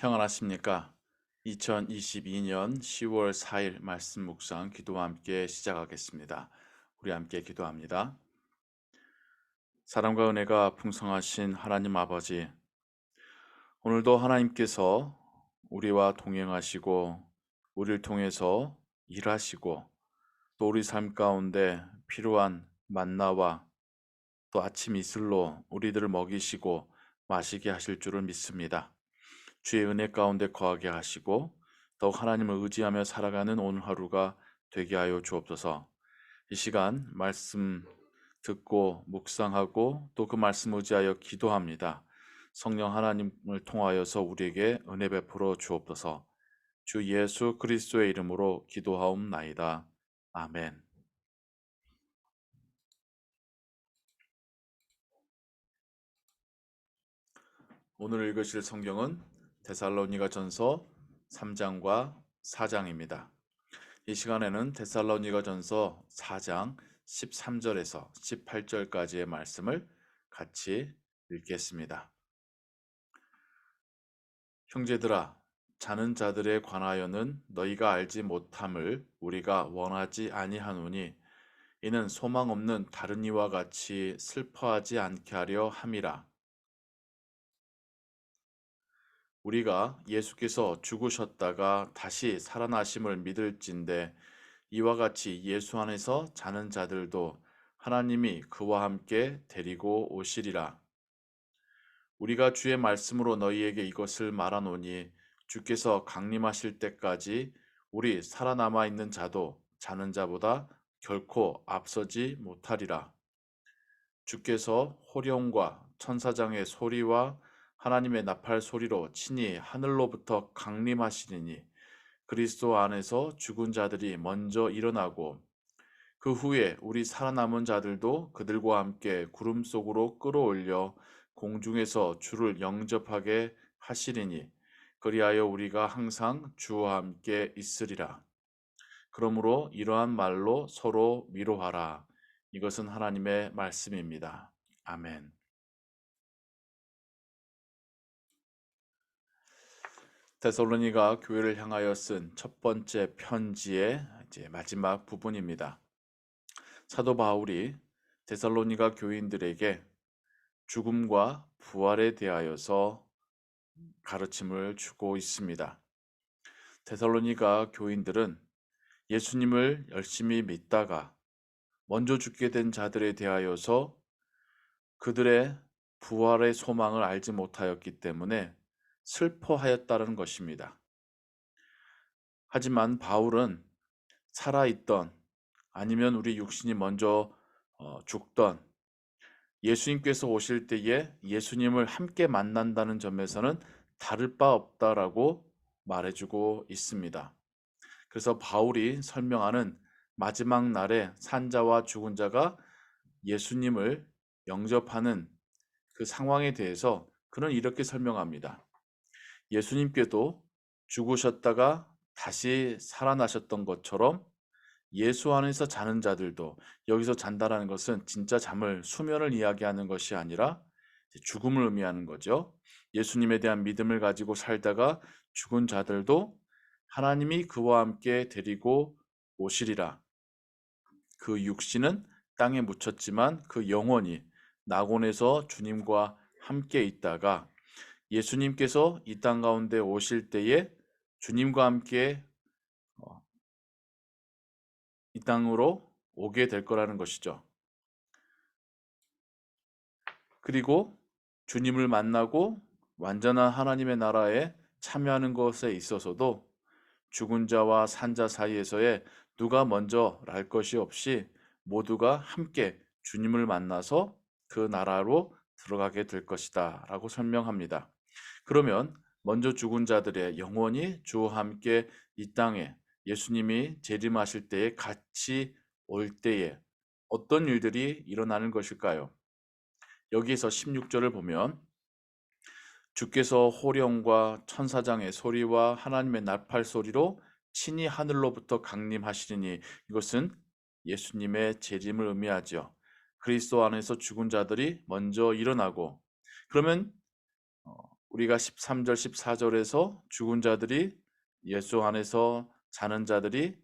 평안하십니까? 2022년 10월 4일 말씀 묵상 기도와 함께 시작하겠습니다. 우리 함께 기도합니다. 사랑과 은혜가 풍성하신 하나님 아버지, 오늘도 하나님께서 우리와 동행하시고 우리를 통해서 일하시고 또 우리 삶 가운데 필요한 만나와 또 아침 이슬로 우리들을 먹이시고 마시게 하실 줄을 믿습니다. 주의 은혜 가운데 거하게 하시고 더욱 하나님을 의지하며 살아가는 오늘 하루가 되게 하여 주옵소서. 이 시간 말씀 듣고 묵상하고 또 그 말씀 의지하여 기도합니다. 성령 하나님을 통하여서 우리에게 은혜 베풀어 주옵소서. 주 예수 그리스도의 이름으로 기도하옵나이다. 아멘. 오늘 읽으실 성경은 데살로니가전서 3장과 4장입니다. 이 시간에는 데살로니가전서 4장 13절에서 18절까지의 말씀을 같이 읽겠습니다. 형제들아, 자는 자들에 관하여는 너희가 알지 못함을 우리가 원하지 아니하노니 이는 소망 없는 다른 이와 같이 슬퍼하지 않게 하려 함이라. 우리가 예수께서 죽으셨다가 다시 살아나심을 믿을진대 이와 같이 예수 안에서 자는 자들도 하나님이 그와 함께 데리고 오시리라. 우리가 주의 말씀으로 너희에게 이것을 말하노니 주께서 강림하실 때까지 우리 살아남아 있는 자도 자는 자보다 결코 앞서지 못하리라. 주께서 호령과 천사장의 소리와 하나님의 나팔 소리로 친히 하늘로부터 강림하시리니 그리스도 안에서 죽은 자들이 먼저 일어나고 그 후에 우리 살아남은 자들도 그들과 함께 구름 속으로 끌어올려 공중에서 주를 영접하게 하시리니 그리하여 우리가 항상 주와 함께 있으리라. 그러므로 이러한 말로 서로 위로하라. 이것은 하나님의 말씀입니다. 아멘. 데살로니가 교회를 향하여 쓴 첫 번째 편지의 이제 마지막 부분입니다. 사도 바울이 데살로니가 교인들에게 죽음과 부활에 대하여서 가르침을 주고 있습니다. 데살로니가 교인들은 예수님을 열심히 믿다가 먼저 죽게 된 자들에 대하여서 그들의 부활의 소망을 알지 못하였기 때문에 슬퍼하였다는 것입니다. 하지만 바울은 살아있던 아니면 우리 육신이 먼저 죽던 예수님께서 오실 때에 예수님을 함께 만난다는 점에서는 다를 바 없다라고 말해주고 있습니다. 그래서 바울이 설명하는 마지막 날에 산자와 죽은 자가 예수님을 영접하는 그 상황에 대해서 그는 이렇게 설명합니다. 예수님께도 죽으셨다가 다시 살아나셨던 것처럼 예수 안에서 자는 자들도 여기서 잔다라는 것은 진짜 잠을 수면을 이야기하는 것이 아니라 죽음을 의미하는 거죠. 예수님에 대한 믿음을 가지고 살다가 죽은 자들도 하나님이 그와 함께 데리고 오시리라. 그 육신은 땅에 묻혔지만 그 영혼이 낙원에서 주님과 함께 있다가 예수님께서 이 땅 가운데 오실 때에 주님과 함께 이 땅으로 오게 될 거라는 것이죠. 그리고 주님을 만나고 완전한 하나님의 나라에 참여하는 것에 있어서도 죽은 자와 산 자 사이에서의 누가 먼저 랄 것이 없이 모두가 함께 주님을 만나서 그 나라로 들어가게 될 것이다 라고 설명합니다. 그러면 먼저 죽은 자들의 영혼이 주와 함께 이 땅에 예수님이 재림하실 때에 같이 올 때에 어떤 일들이 일어나는 것일까요? 여기에서 16절을 보면 주께서 호령과 천사장의 소리와 하나님의 나팔 소리로 친히 하늘로부터 강림하시리니 이것은 예수님의 재림을 의미하죠. 그리스도 안에서 죽은 자들이 먼저 일어나고 그러면 우리가 13절, 14절에서 죽은 자들이 예수 안에서 자는 자들이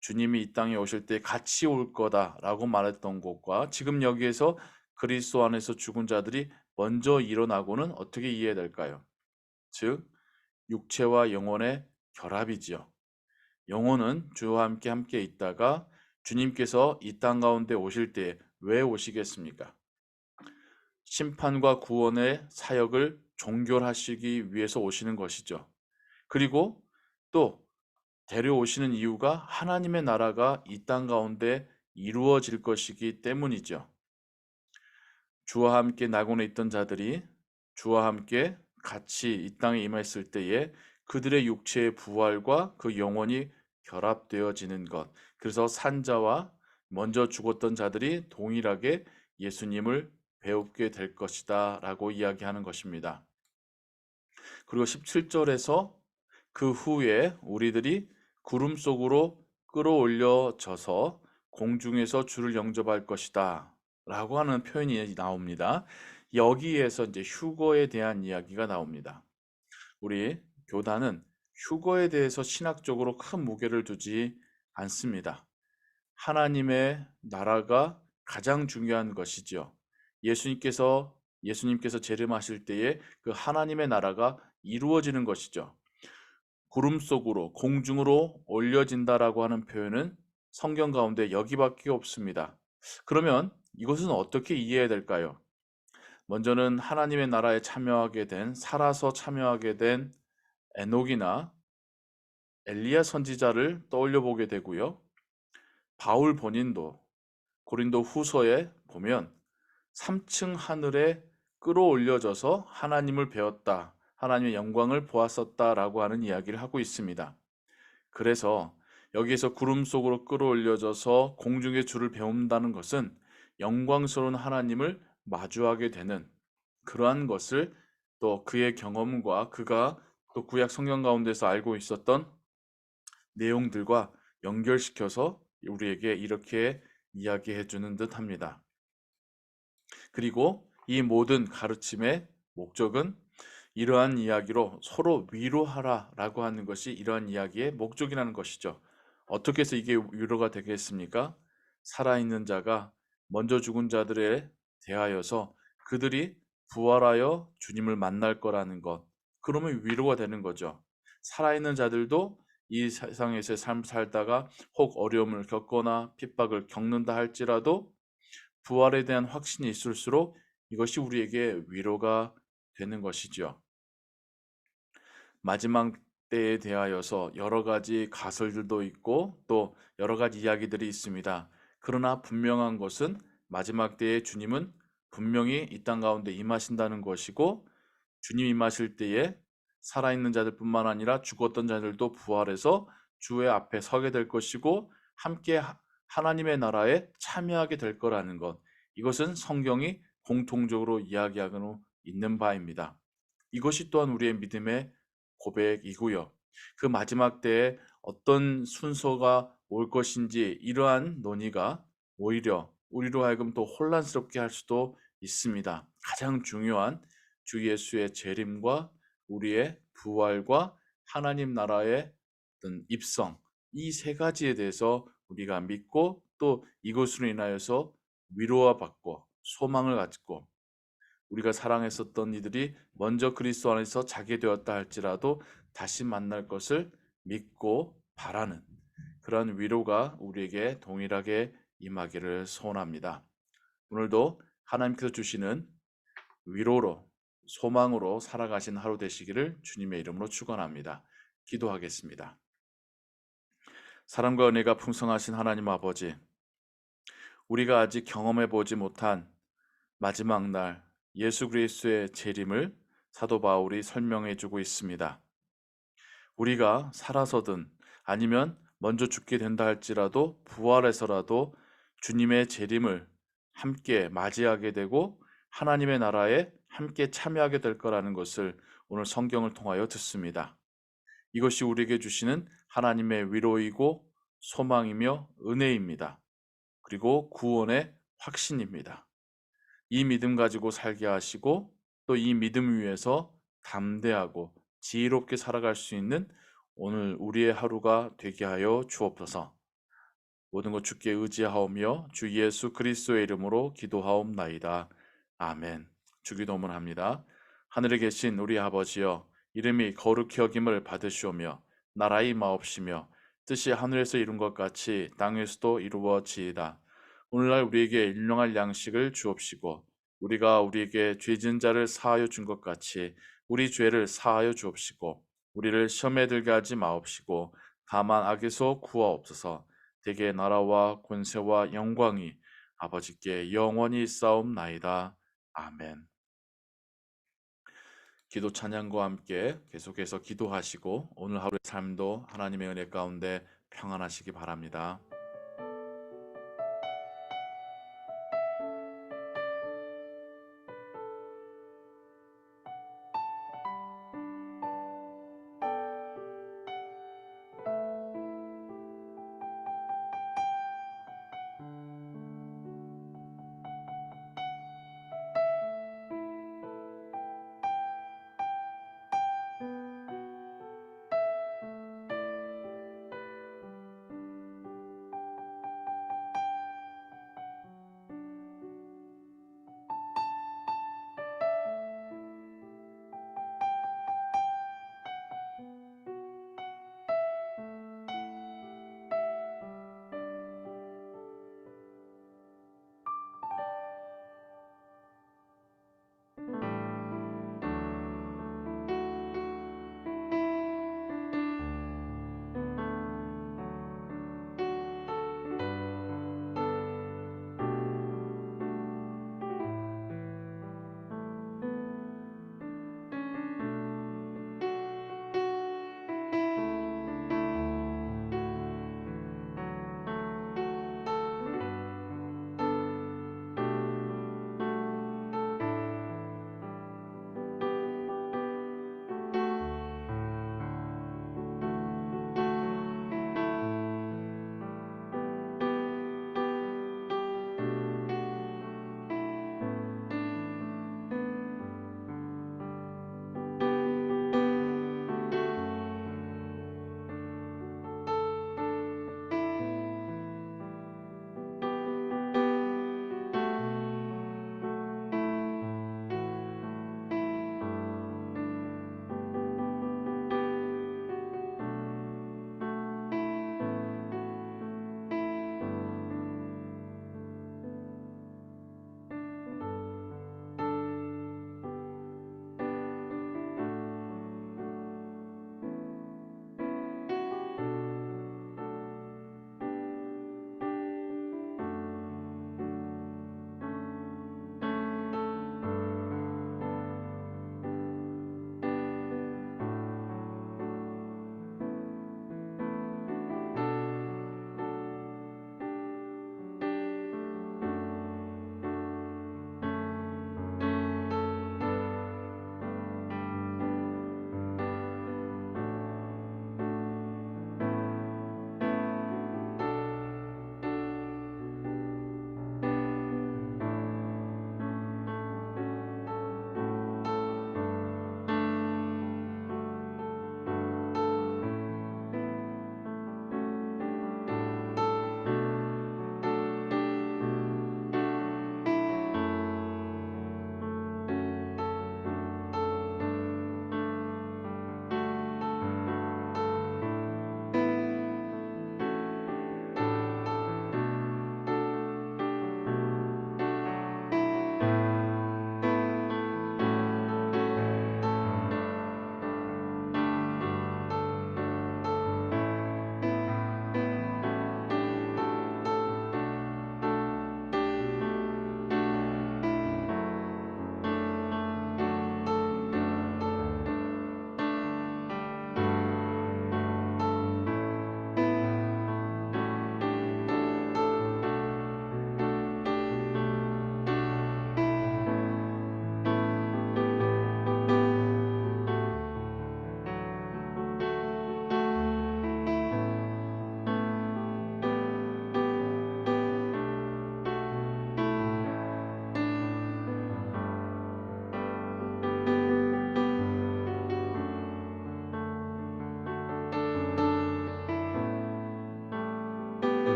주님이 이 땅에 오실 때 같이 올 거다라고 말했던 것과 지금 여기에서 그리스도 안에서 죽은 자들이 먼저 일어나고는 어떻게 이해될까요? 즉, 육체와 영혼의 결합이지요. 영혼은 주와 함께 있다가 주님께서 이 땅 가운데 오실 때 왜 오시겠습니까? 심판과 구원의 사역을 종결하시기 위해서 오시는 것이죠. 그리고 또 데려오시는 이유가 하나님의 나라가 이 땅 가운데 이루어질 것이기 때문이죠. 주와 함께 낙원에 있던 자들이 주와 함께 같이 이 땅에 임했을 때에 그들의 육체의 부활과 그 영혼이 결합되어지는 것. 그래서 산자와 먼저 죽었던 자들이 동일하게 예수님을 배우게 될 것이다 라고 이야기하는 것입니다. 그리고 17절에서 그 후에 우리들이 구름 속으로 끌어올려져서 공중에서 주를 영접할 것이다 라고 하는 표현이 나옵니다. 여기에서 이제 휴거에 대한 이야기가 나옵니다. 우리 교단은 휴거에 대해서 신학적으로 큰 무게를 두지 않습니다. 하나님의 나라가 가장 중요한 것이지요. 예수님께서 재림하실 때에 그 하나님의 나라가 이루어지는 것이죠. 구름 속으로 공중으로 올려진다라고 하는 표현은 성경 가운데 여기밖에 없습니다. 그러면 이것은 어떻게 이해해야 될까요? 먼저는 하나님의 나라에 살아서 참여하게 된 에녹이나 엘리야 선지자를 떠올려 보게 되고요. 바울 본인도 고린도 후서에 보면 3층 하늘에 끌어올려져서 하나님을 배웠다. 하나님의 영광을 보았었다라고 하는 이야기를 하고 있습니다. 그래서 여기에서 구름 속으로 끌어올려져서 공중의 주를 배운다는 것은 영광스러운 하나님을 마주하게 되는 그러한 것을 또 그의 경험과 그가 또 구약 성경 가운데서 알고 있었던 내용들과 연결시켜서 우리에게 이렇게 이야기해 주는 듯합니다. 그리고 이 모든 가르침의 목적은 이러한 이야기로 서로 위로하라라고 하는 것이 이러한 이야기의 목적이라는 것이죠. 어떻게 해서 이게 위로가 되겠습니까? 살아있는 자가 먼저 죽은 자들에 대하여서 그들이 부활하여 주님을 만날 거라는 것. 그러면 위로가 되는 거죠. 살아있는 자들도 이 세상에서 삶 살다가 혹 어려움을 겪거나 핍박을 겪는다 할지라도 부활에 대한 확신이 있을수록 이것이 우리에게 위로가 되는 것이죠. 마지막 때에 대하여서 여러 가지 가설들도 있고 또 여러 가지 이야기들이 있습니다. 그러나 분명한 것은 마지막 때에 주님은 분명히 이 땅 가운데 임하신다는 것이고 주님 임하실 때에 살아있는 자들뿐만 아니라 죽었던 자들도 부활해서 주의 앞에 서게 될 것이고 함께 하나님의 나라에 참여하게 될 거라는 것. 이것은 성경이 공통적으로 이야기하고 있는 바입니다. 이것이 또한 우리의 믿음의 고백이고요. 그 마지막 때에 어떤 순서가 올 것인지 이러한 논의가 오히려 우리로 하여금 또 혼란스럽게 할 수도 있습니다. 가장 중요한 주 예수의 재림과 우리의 부활과 하나님 나라의 어떤 입성, 이 세 가지에 대해서 우리가 믿고 또 이것으로 인하여서 위로와 받고 소망을 갖고 우리가 사랑했었던 이들이 먼저 그리스도 안에서 자게 되었다 할지라도 다시 만날 것을 믿고 바라는 그런 위로가 우리에게 동일하게 임하기를 소원합니다. 오늘도 하나님께서 주시는 위로로 소망으로 살아가신 하루 되시기를 주님의 이름으로 축원합니다. 기도하겠습니다. 사랑과 은혜가 풍성하신 하나님 아버지, 우리가 아직 경험해 보지 못한 마지막 날 예수 그리스도의 재림을 사도 바울이 설명해 주고 있습니다. 우리가 살아서든 아니면 먼저 죽게 된다 할지라도 부활해서라도 주님의 재림을 함께 맞이하게 되고 하나님의 나라에 함께 참여하게 될 거라는 것을 오늘 성경을 통하여 듣습니다. 이것이 우리에게 주시는 하나님의 위로이고 소망이며 은혜입니다. 그리고 구원의 확신입니다. 이 믿음 가지고 살게 하시고 또 이 믿음 위에서 담대하고 지혜롭게 살아갈 수 있는 오늘 우리의 하루가 되게 하여 주옵소서. 모든 것 주께 의지하오며 주 예수 그리스도의 이름으로 기도하옵나이다. 아멘. 주기도문 합니다. 하늘에 계신 우리 아버지여, 이름이 거룩히 여김을 받으시오며 나라의 마옵시며 뜻이 하늘에서 이룬 것 같이 땅에서도 이루어지이다. 오늘날 우리에게 일용할 양식을 주옵시고 우리가 우리에게 죄진 자를 사하여 준 것 같이 우리 죄를 사하여 주옵시고 우리를 시험에 들게 하지 마옵시고 다만 악에서 구하옵소서. 대개 나라와 권세와 영광이 아버지께 영원히 있사옵나이다. 아멘. 기도 찬양과 함께 계속해서 기도하시고 오늘 하루의 삶도 하나님의 은혜 가운데 평안하시기 바랍니다.